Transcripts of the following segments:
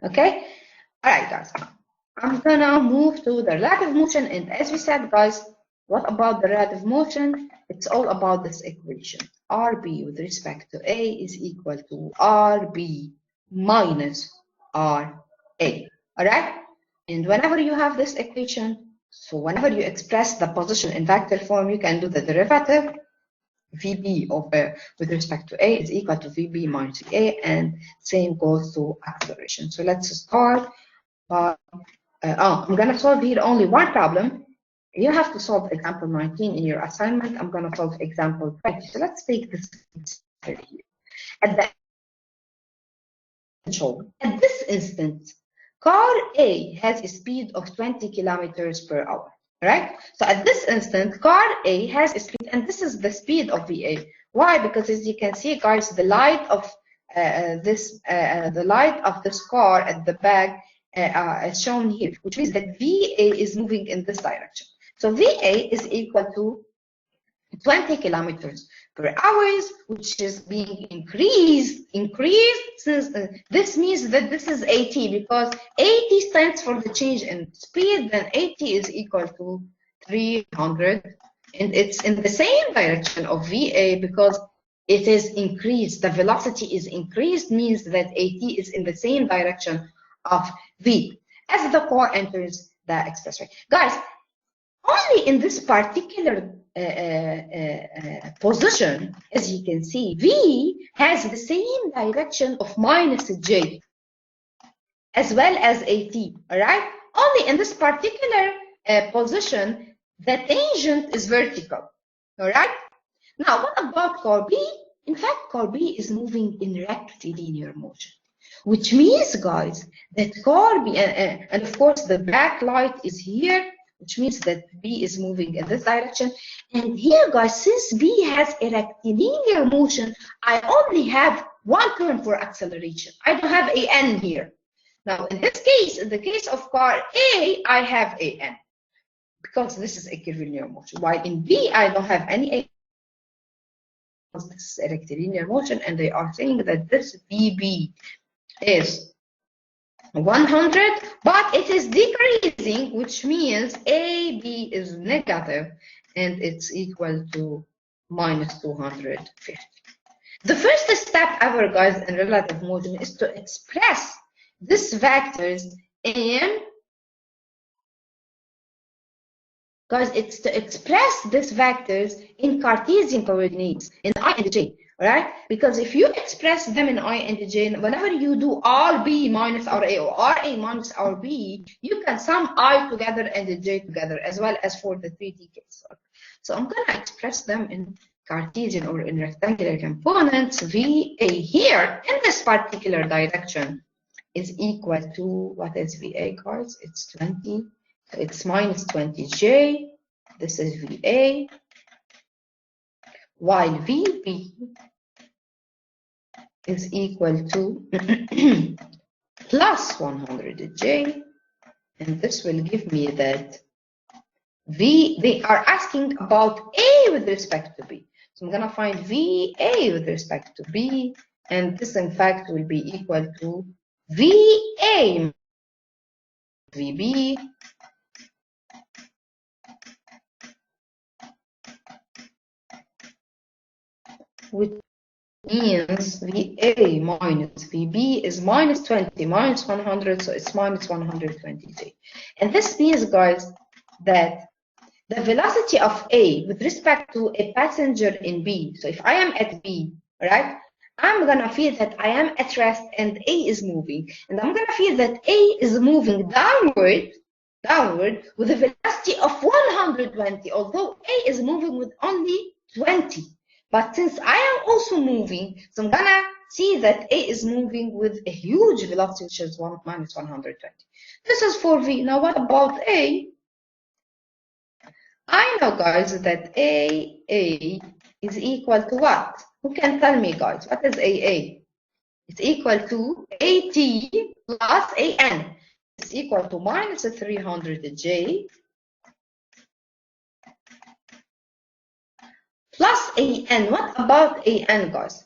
Okay? All right, guys. I'm gonna move to the relative motion, and as we said, guys, what about the relative motion? It's all about this equation. RB with respect to A is equal to RB minus RA. All right? And whenever you have this equation, so whenever you express the position in vector form, you can do the derivative. VB of with respect to A is equal to VB minus A, and same goes to acceleration. So let's start by, I'm going to solve here only one problem. You have to solve example 19 in your assignment. I'm going to solve example 20. So let's take this here. At this instant, car A has a speed of 20 kilometers per hour. Right? So at this instant, car A has a speed, and this is the speed of VA. Why? Because as you can see, guys, the light of this car at the back is shown here, which means that VA is moving in this direction. So VA is equal to 20 kilometers per hour, which is being increased since this means that this is AT, because AT stands for the change in speed, then AT is equal to 300, and it's in the same direction of VA because it is increased. The velocity is increased, means that AT is in the same direction of V as the car enters the expressway. Guys, only in this particular position, as you can see, V has the same direction of minus J as well as AT, all right? Only in this particular position, the tangent is vertical, all right? Now, what about car B? In fact, car B is moving in rectilinear motion, which means, guys, that car B, and of course, the backlight is here, which means that B is moving in this direction. And here, guys, since B has a rectilinear motion, I only have one term for acceleration. I don't have AN here. Now, in this case, in the case of car A, I have AN because this is a curvilinear motion. While in B, I don't have any AN. This is a rectilinear motion, and they are saying that this VB is 100, but it is decreasing, which means AB is negative, and it's equal to minus 250. The first step ever, guys, in relative motion is to express these vectors in, guys, it's to express these vectors in Cartesian coordinates, in I and J. Right? Because if you express them in I and J, whenever you do RB minus RA or RA minus RB, you can sum I together and J together, as well as for the 3D case. So I'm going to express them in Cartesian or in rectangular components. VA here in this particular direction is equal to, what is VA, guys? It's 20. So it's minus 20J. This is VA. While VB is equal to plus 100J, and this will give me that V, they are asking about A with respect to B. So I'm going to find VA with respect to B, and this in fact will be equal to VA VB which means VA minus VB is minus 20 minus 100, so it's minus 120J. And this means, guys, that the velocity of A with respect to a passenger in B, so if I am at B, right, I'm going to feel that I am at rest and A is moving. And I'm going to feel that A is moving downward with a velocity of 120, although A is moving with only 20. But since I am also moving, so I'm going to see that A is moving with a huge velocity, which is minus 120. This is for V. Now, what about A? I know, guys, that A is equal to what? Who can tell me, guys? What is AA? It's equal to AT plus AN. It's equal to minus 300J plus AN. What about AN, guys?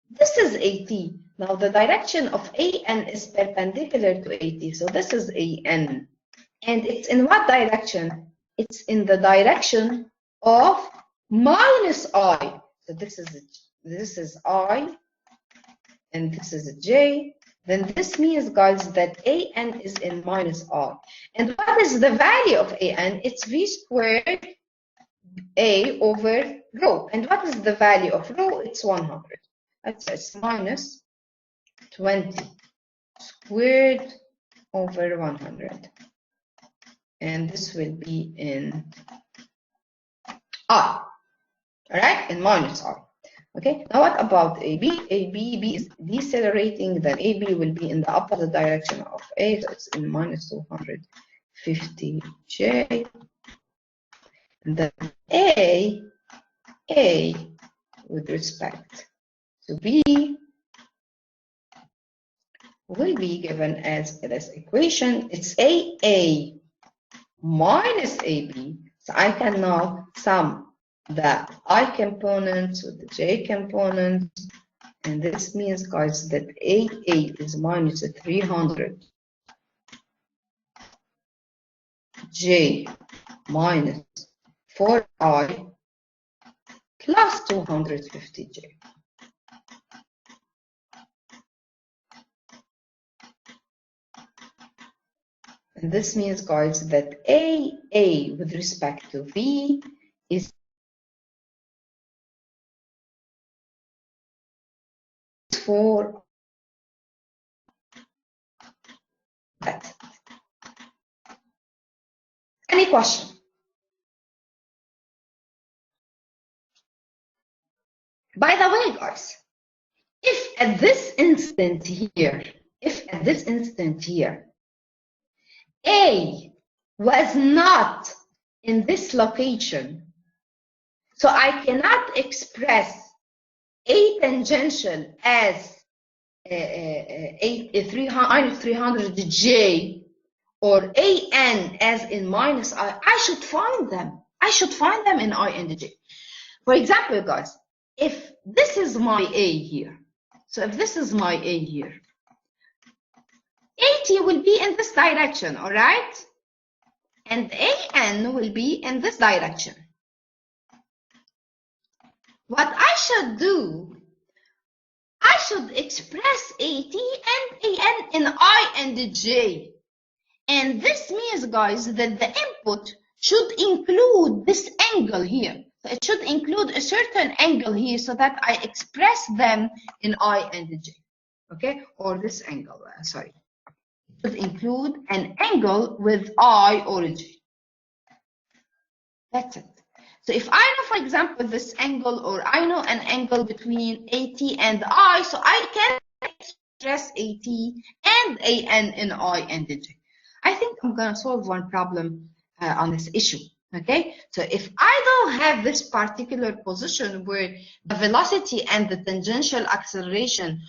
This is AT. Now the direction of AN is perpendicular to AT. So this is AN. And it's in what direction? It's in the direction of minus I. So this is I, and this is J. Then this means, guys, that AN is in minus I. And what is the value of AN? It's V squared A over rho. And what is the value of rho? It's 100. It's minus 20 squared over 100. And this will be in I. All right, in minus I. Okay, now what about AB? B is decelerating, then AB will be in the opposite direction of A, so it's in minus 250J. And then A with respect to B will be given as this equation. It's AA minus AB. So I can now sum the I component with the J component, and this means, guys, that AA is minus 300 J minus 4I plus 250J. And this means, guys, that AA with respect to V is 4. That's it. Any question? By the way, guys, if at this instant here, A was not in this location, so I cannot express A tangential as 300J or AN as in minus I. I should find them. I should find them in I and J. For example, guys, if this is my A here, so if this is my A here, AT will be in this direction, all right? And AN will be in this direction. What I should do, I should express AT and AN in I and J. And this means, guys, that the input should include this angle here. So it should include a certain angle here so that I express them in I and J. Okay? Or this angle, sorry. It should include an angle with I or J. That's it. So if I know, for example, this angle, or I know an angle between AT and I, so I can express AT and AN in I and J. I think I'm going to solve one problem on this issue. Okay, so if I don't have this particular position where the velocity and the tangential acceleration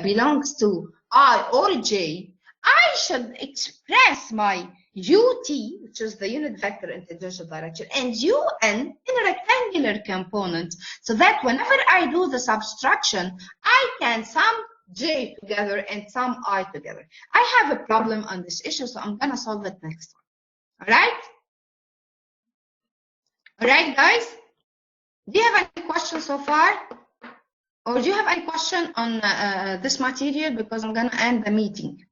belongs to I or J, I should express my UT, which is the unit vector in tangential direction, and UN in a rectangular component, so that whenever I do the subtraction, I can sum J together and sum I together. I have a problem on this issue, so I'm going to solve it next one. All right? All right, guys? Do you have any questions so far? Or do you have any question on this material? Because I'm going to end the meeting.